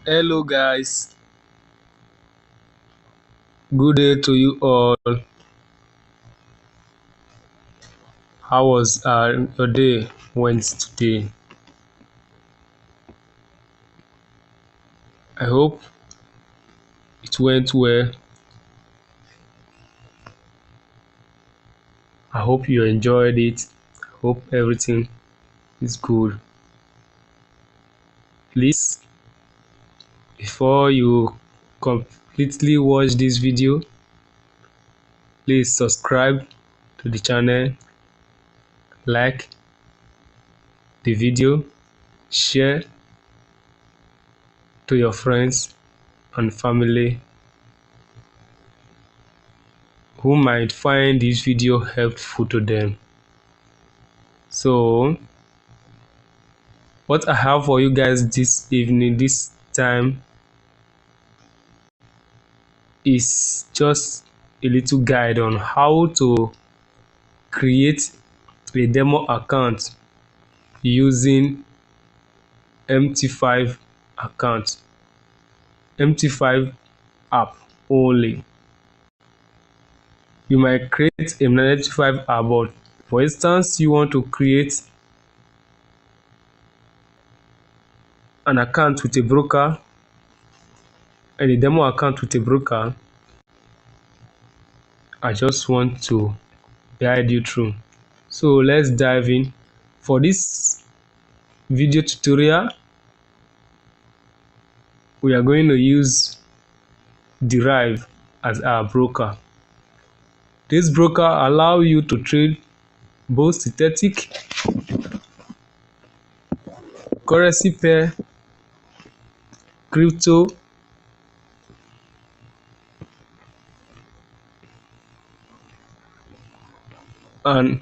Hello guys, good day to you all. How was your day went today? I hope it went well. I hope you enjoyed it. I hope everything is good. Please, before you completely watch this video, please subscribe to the channel, like the video, share to your friends and family who might find this video helpful to them. So, what I have for you guys this evening, this time, is just a little guide on how to create a demo account using MT5 account, MT5 app only. You might create a MT5 app, but for instance, you want to create an account with a broker and a demo account with a broker. I just want to guide you through. So let's dive in. For this video tutorial, we are going to use Derive as our broker. This broker allows you to trade both synthetic currency pair, crypto, and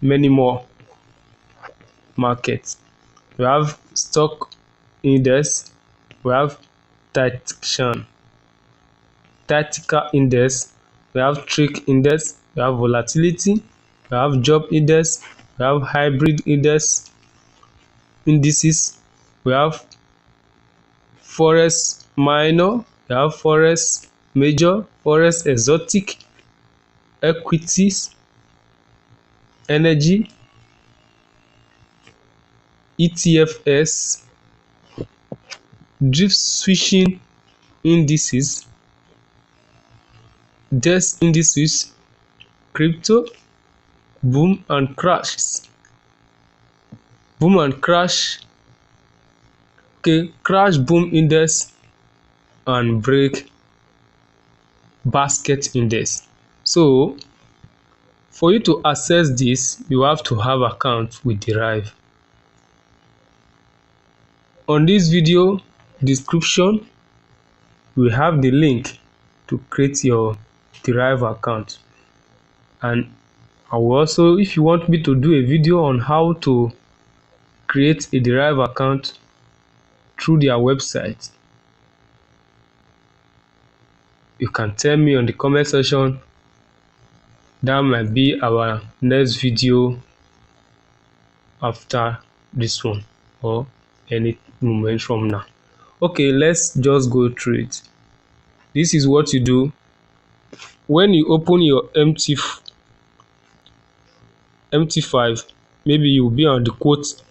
many more markets. We have stock index, we have tactical index, we have trick index, we have volatility, we have job index, we have hybrid indices, we have forex minor, we have forex major, forex exotic, equities, energy, ETFs, drift switching indices, DEX indices, crypto, boom and crash. Boom and crash, okay, crash boom index and break basket index. So for you to access this, you have to have account with Derive. On this video description, we have the link to create your Derive account, and I will also, if you want me to do a video on how to create a Derive account through their website, you can tell me on the comment section. That might be our next video after this one or any moment from now. Okay, let's just go through it. This is what you do when you open your MT5. Maybe you'll be on the quote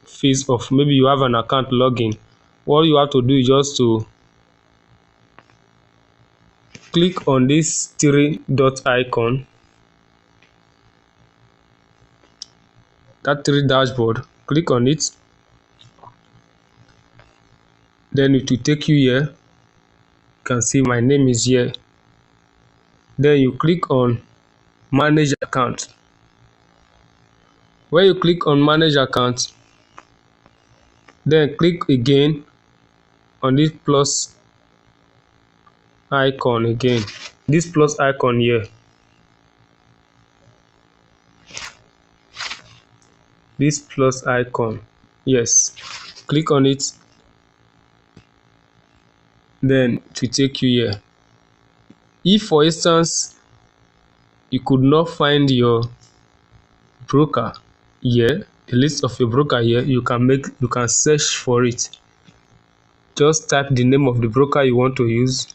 phase of, maybe you have an account login. All you have to do is just to click on this three dot icon, that three dashboard, click on it, then it will take you here. You can see my name is here. Then you click on manage account. When you click on manage account, then click again on this plus icon again, this plus icon here, this plus icon, yes, click on it, then to take you here. If for instance you could not find your broker here, the list of your broker here, you can search for it just type the name of the broker you want to use,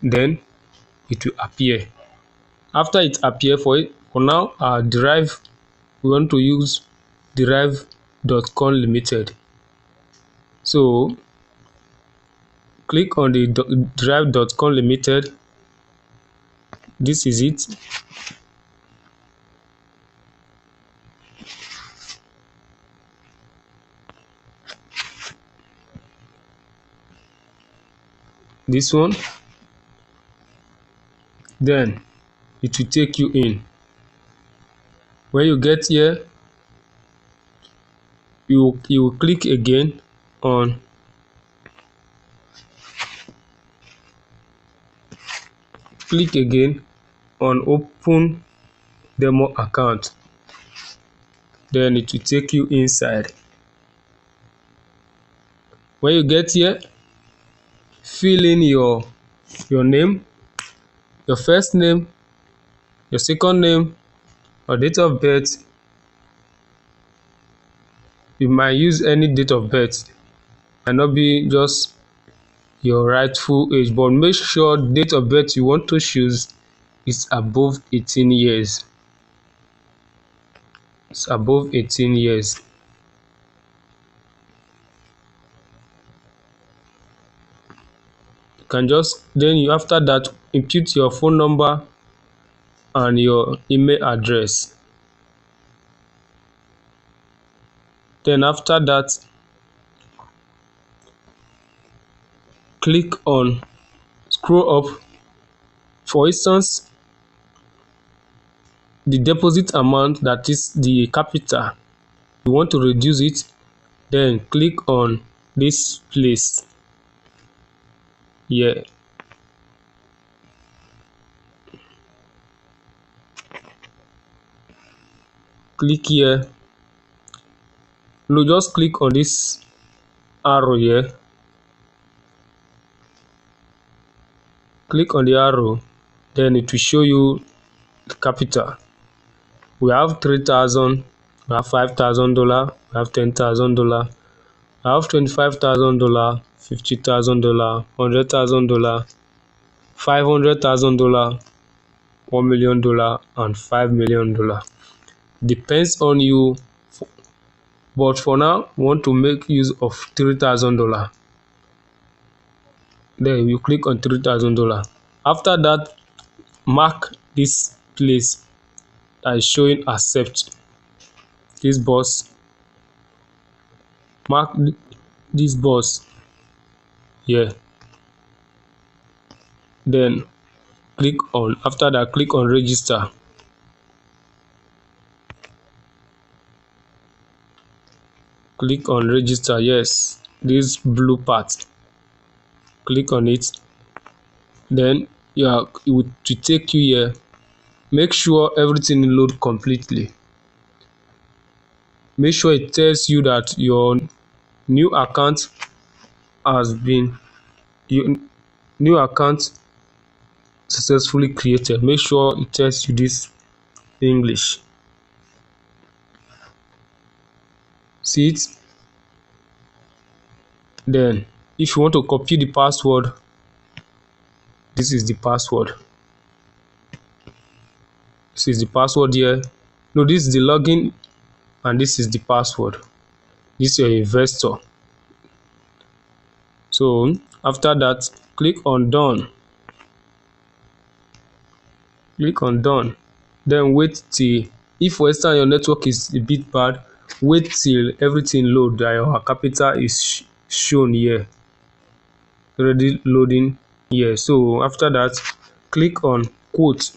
then it will appear. After it appear, for now our Derive, we want to use Derive.com Limited. So click on the Derive.com Limited. This is it. This one. Then it will take you in. When you get here, you will click again on open demo account. Then it will take you inside. When you get here, fill in your name, your first name, your second name, or date of birth. You might use any date of birth, and not be just your rightful age, but make sure date of birth you want to choose is above 18 years. It's above 18 years. You can just, then you, after that, input your phone number and your email address. Then after that, click on scroll up. For instance, the deposit amount, that is the capital, you want to reduce it, then click on this place here. Click here. No, just click on this arrow here. Click on the arrow, then it will show you the capital. We have 3,000, we have $5,000, we have $10,000, we have $25,000, $50,000, $100,000, $500,000, $1 million, and $5 million. Depends on you, but for now we want to make use of $3,000. Then you click on $3,000. After that, mark this place that is showing accept. This box, mark this box here. Then click on, after that, click on register. Click on register. Yes, this blue part, click on it. Then it will take you here. Make sure everything load completely. Make sure it tells you that your new account has been successfully created. Make sure it tells you this English. See it? Then if you want to copy the password, this is the password. This is the password here. No, this is the login and this is the password. This is your investor. So after that, click on done. Click on done. Then wait till, if for instance your network is a bit bad, wait till everything load, that your capital is shown here, already loading here. So after that, click on quote.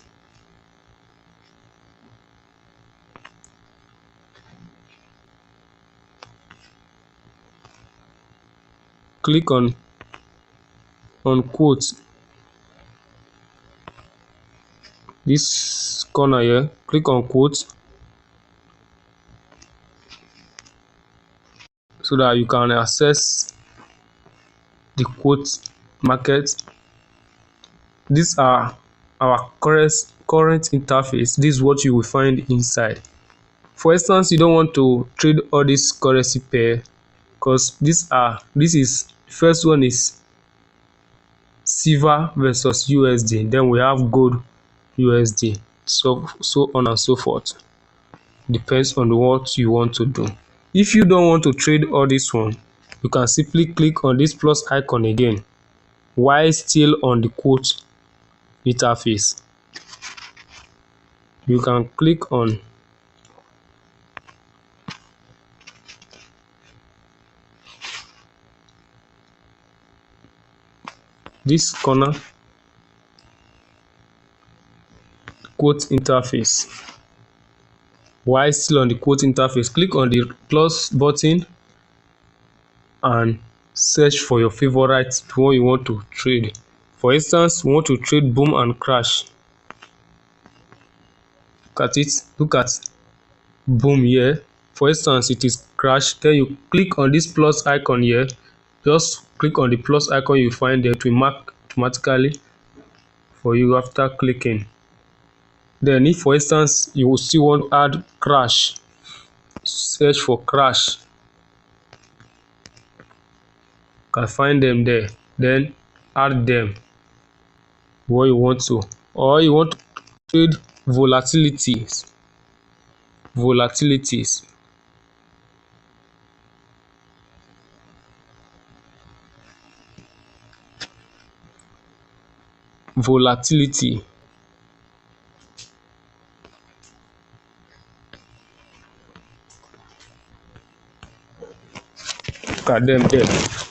Click on quote. This corner here, click on quote, so that you can access the quote market. These are our current interface. This is what you will find inside. For instance, you don't want to trade all this currency pair, because this is First one is silver versus USD, then we have gold USD, so on and so forth. Depends on what you want to do. If you don't want to trade all this one, you can simply click on this plus icon again while still on the quote interface. You can click on this corner quote interface. While still on the quote interface, click on the plus button and search for your favorite one you want to trade. For instance, you want to trade boom and crash. Look at it. Look at boom here. For instance, it is crash. Then you click on this plus icon here. Just click on the plus icon you find there to mark automatically for you after clicking. Then if for instance you still want to add crash, search for crash. You can find them there. Then add them what you want to. Or you want to trade volatilities. Volatilities. Volatility. Look at them there.